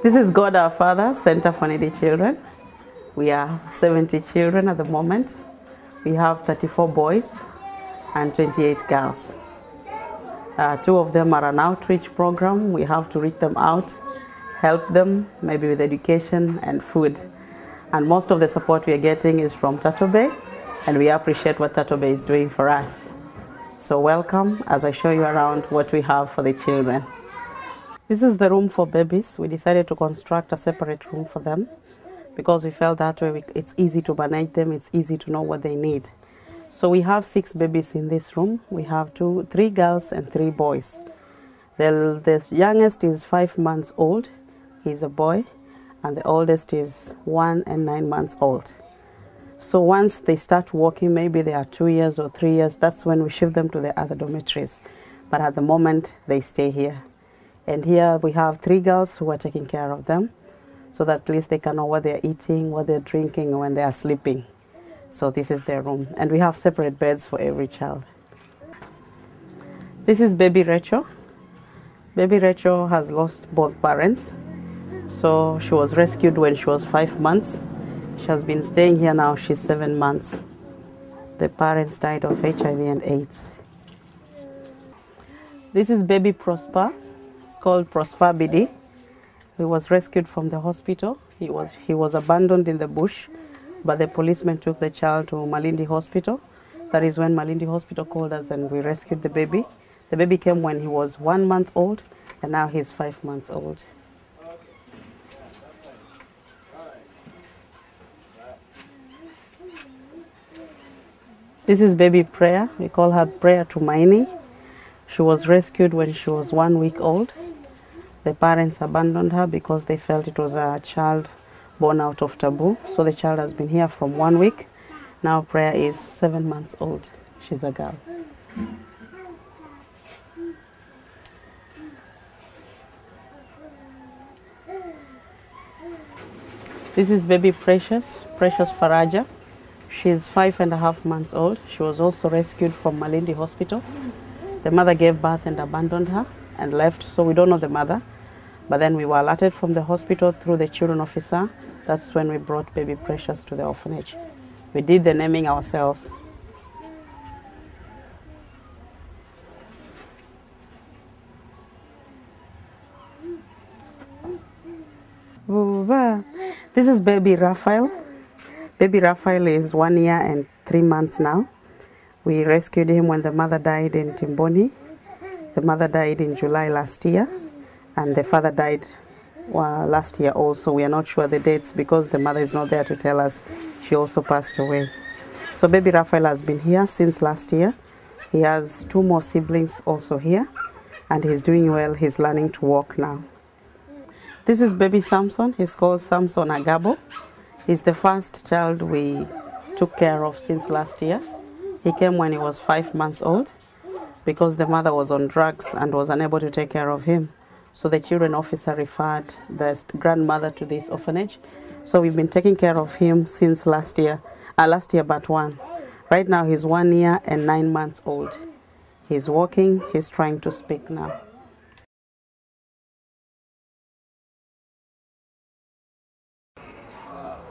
This is God Our Father, Center for Needy Children. We are 70 children at the moment. We have 34 boys and 28 girls. Two of them are an outreach program. We have to reach them out, help them, maybe with education and food. And most of the support we are getting is from Turtle Bay, and we appreciate what Turtle Bay is doing for us. So welcome as I show you around what we have for the children. This is the room for babies. We decided to construct a separate room for them because we felt that way it's easy to manage them, it's easy to know what they need. So we have 6 babies in this room. We have 3 girls and 3 boys. The youngest is 5 months old. He's a boy. And the oldest is 1 and 9 months old. So once they start walking, maybe they are 2 years or 3 years, that's when we shift them to the other dormitories. But at the moment, they stay here. And here we have 3 girls who are taking care of them, so that at least they can know what they're eating, what they're drinking, when they are sleeping. So this is their room. And we have separate beds for every child. This is baby Rachel. Baby Rachel has lost both parents. So she was rescued when she was 5 months. She has been staying here now, she's 7 months. The parents died of HIV and AIDS. This is baby Prosper. It's called Prosper BD. He was rescued from the hospital. He was abandoned in the bush, but the policemen took the child to Malindi Hospital. That is when Malindi Hospital called us and we rescued the baby. The baby came when he was 1 month old, and now he's 5 months old. This is baby Prayer. We call her Prayer Tumaini. She was rescued when she was 1 week old. The parents abandoned her because they felt it was a child born out of taboo. So the child has been here from 1 week. Now Prayer is 7 months old. She's a girl. This is baby Precious Faraja. She's 5.5 months old. She was also rescued from Malindi Hospital. The mother gave birth and abandoned her and left, so we don't know the mother. But then we were alerted from the hospital through the children officer. That's when we brought baby Precious to the orphanage. We did the naming ourselves. This is baby Raphael. Baby Raphael is 1 year and 3 months now. We rescued him when the mother died in Timboni. The mother died in July last year, and the father died last year also. We are not sure the dates because the mother is not there to tell us. She also passed away. So baby Raphael has been here since last year. He has 2 more siblings also here, and he's doing well. He's learning to walk now. This is baby Samson. He's called Samson Agabo. He's the first child we took care of since last year. He came when he was 5 months old because the mother was on drugs and was unable to take care of him. So the children officer referred the grandmother to this orphanage. So we've been taking care of him since last year but 1. Right now he's 1 year and 9 months old. He's walking, he's trying to speak now.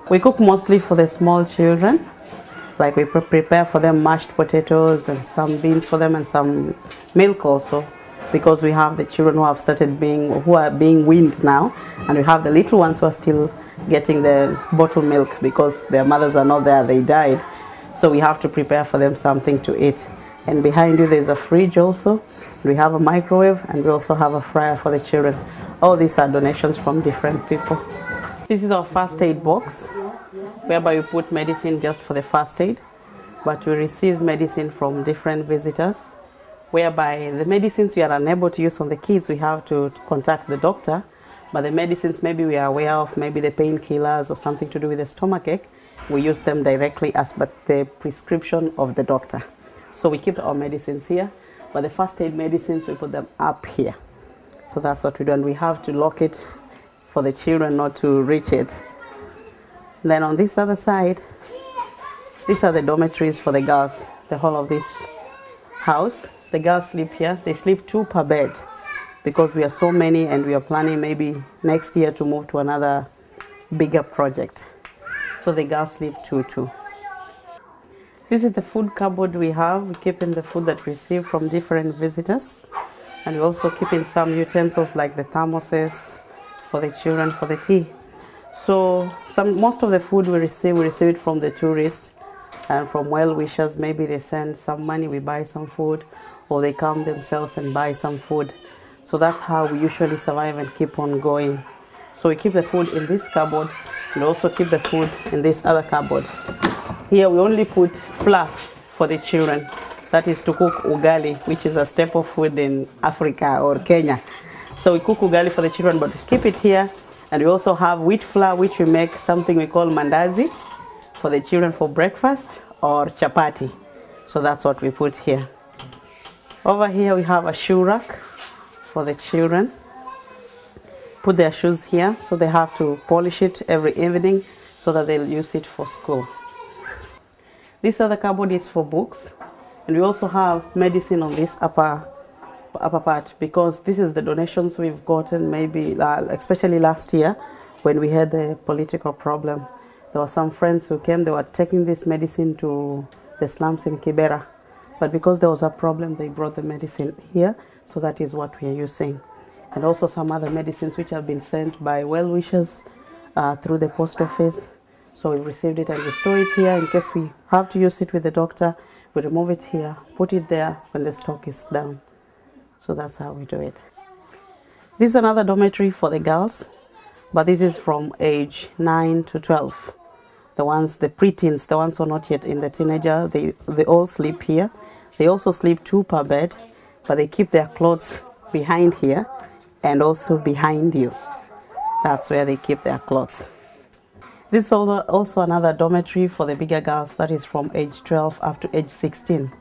We cook mostly for the small children. Like we prepare for them mashed potatoes and some beans for them and some milk also, because we have the children who are being weaned now, and we have the little ones who are still getting the bottled milk because their mothers are not there, they died. So we have to prepare for them something to eat. And behind you there's a fridge also. We have a microwave, and we also have a fryer for the children. All these are donations from different people. This is our first aid box, whereby we put medicine just for the first aid, but we receive medicine from different visitors, whereby the medicines we are unable to use on the kids, we have to contact the doctor, but the medicines maybe we are aware of, maybe the painkillers or something to do with the stomachache, we use them directly as per the prescription of the doctor. So we keep our medicines here, but the first aid medicines, we put them up here. So that's what we do, and we have to lock it for the children not to reach it. Then on this other side, these are the dormitories for the girls, the whole of this house. The girls sleep here. They sleep 2 per bed. because we are so many and we are planning maybe next year to move to another bigger project. So the girls sleep two. This is the food cupboard we have. We keep in the food that we receive from different visitors. And we also keep in some utensils like the thermoses for the children for the tea. So most of the food we receive it from the tourists and from well-wishers. Maybe they send some money, we buy some food, or they come themselves and buy some food. So that's how we usually survive and keep on going. So we keep the food in this cupboard and also keep the food in this other cupboard. Here we only put flour for the children. That is to cook ugali, which is a staple food in Africa or Kenya. So we cook ugali for the children, but we keep it here. And we also have wheat flour, which we make something we call mandazi for the children for breakfast, or chapati. So that's what we put here. Over here we have a shoe rack for the children. Put their shoes here, so they have to polish it every evening so that they'll use it for school. This other cupboard is for books. And we also have medicine on this upper part, because this is the donations we've gotten, maybe especially last year when we had the political problem. There were some friends who came, they were taking this medicine to the slums in Kibera, but because there was a problem, they brought the medicine here, so that is what we are using. And also some other medicines which have been sent by well-wishers through the post office. So we received it and we store it here in case we have to use it with the doctor. We remove it here, put it there when the stock is down. So that's how we do it. This is another dormitory for the girls, but this is from age 9 to 12. The preteens, the ones who are not yet in the teenager, they all sleep here. They also sleep 2 per bed, but they keep their clothes behind here and also behind you. That's where they keep their clothes. This is also another dormitory for the bigger girls, that is from age 12 up to age 16.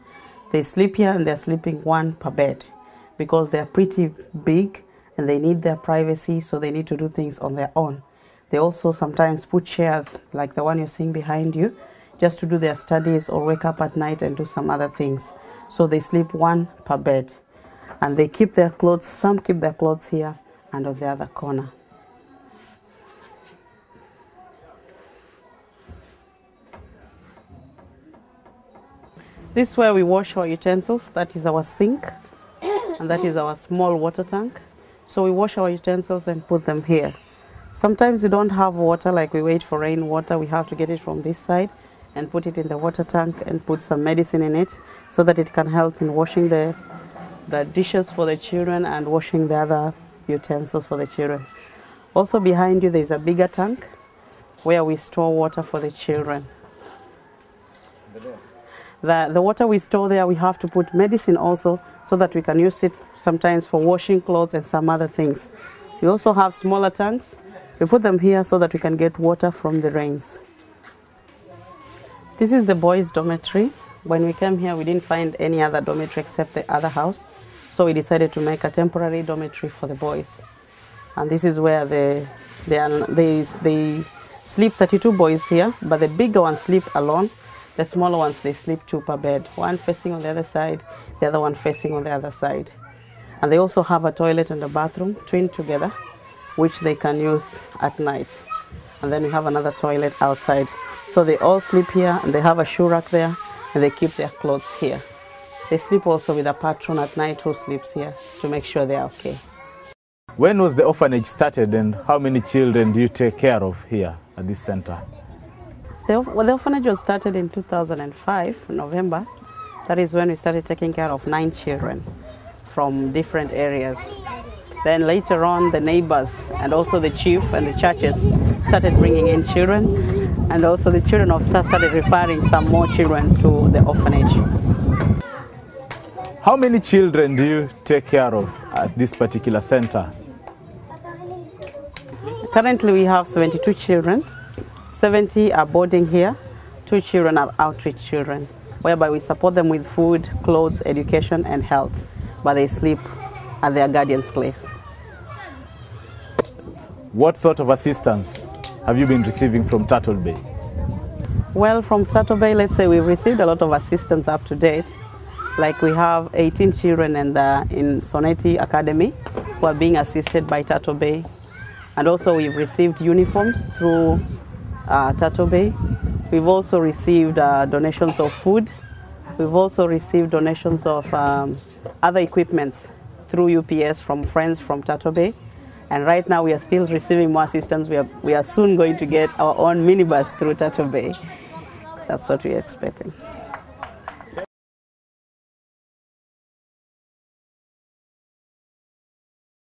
They sleep here and they're sleeping 1 per bed because they're pretty big and they need their privacy, so they need to do things on their own. They also sometimes put chairs like the one you're seeing behind you just to do their studies or wake up at night and do some other things. So they sleep 1 per bed and they keep their clothes, some keep their clothes here and on the other corner. This is where we wash our utensils. That is our sink and that is our small water tank. So we wash our utensils and put them here. Sometimes we don't have water, like we wait for rainwater. We have to get it from this side and put it in the water tank and put some medicine in it so that it can help in washing the dishes for the children and washing the other utensils for the children. Also behind you there is a bigger tank where we store water for the children. The water we store there, we have to put medicine also so that we can use it sometimes for washing clothes and some other things. We also have smaller tanks. We put them here so that we can get water from the rains. This is the boys' dormitory. When we came here, we didn't find any other dormitory except the other house. So we decided to make a temporary dormitory for the boys. And this is where they sleep 32 boys here, but the bigger ones sleep alone. The smaller ones, they sleep 2 per bed, one facing on the other side, the other one facing on the other side. And they also have a toilet and a bathroom twinned together, which they can use at night. And then we have another toilet outside. So they all sleep here and they have a shoe rack there and they keep their clothes here. They sleep also with a patron at night who sleeps here to make sure they are okay. When was the orphanage started and how many children do you take care of here at this center? The orphanage was started in 2005, November. That is when we started taking care of 9 children from different areas. Then later on, the neighbors and also the chief and the churches started bringing in children, and also the children of SAR started referring some more children to the orphanage. How many children do you take care of at this particular center? Currently we have 72 children. 70 are boarding here, 2 children are outreach children, whereby we support them with food, clothes, education and health, but they sleep at their guardian's place. What sort of assistance have you been receiving from Turtle Bay? Well, from Turtle Bay, let's say we've received a lot of assistance up to date. Like we have 18 children in Soneti Academy, who are being assisted by Turtle Bay. And also we've received uniforms through Turtle Bay. We've also received donations of food. We've also received donations of other equipments through UPS from friends from Turtle Bay. And right now we are still receiving more assistance. We are soon going to get our own minibus through Turtle Bay. That's what we're expecting.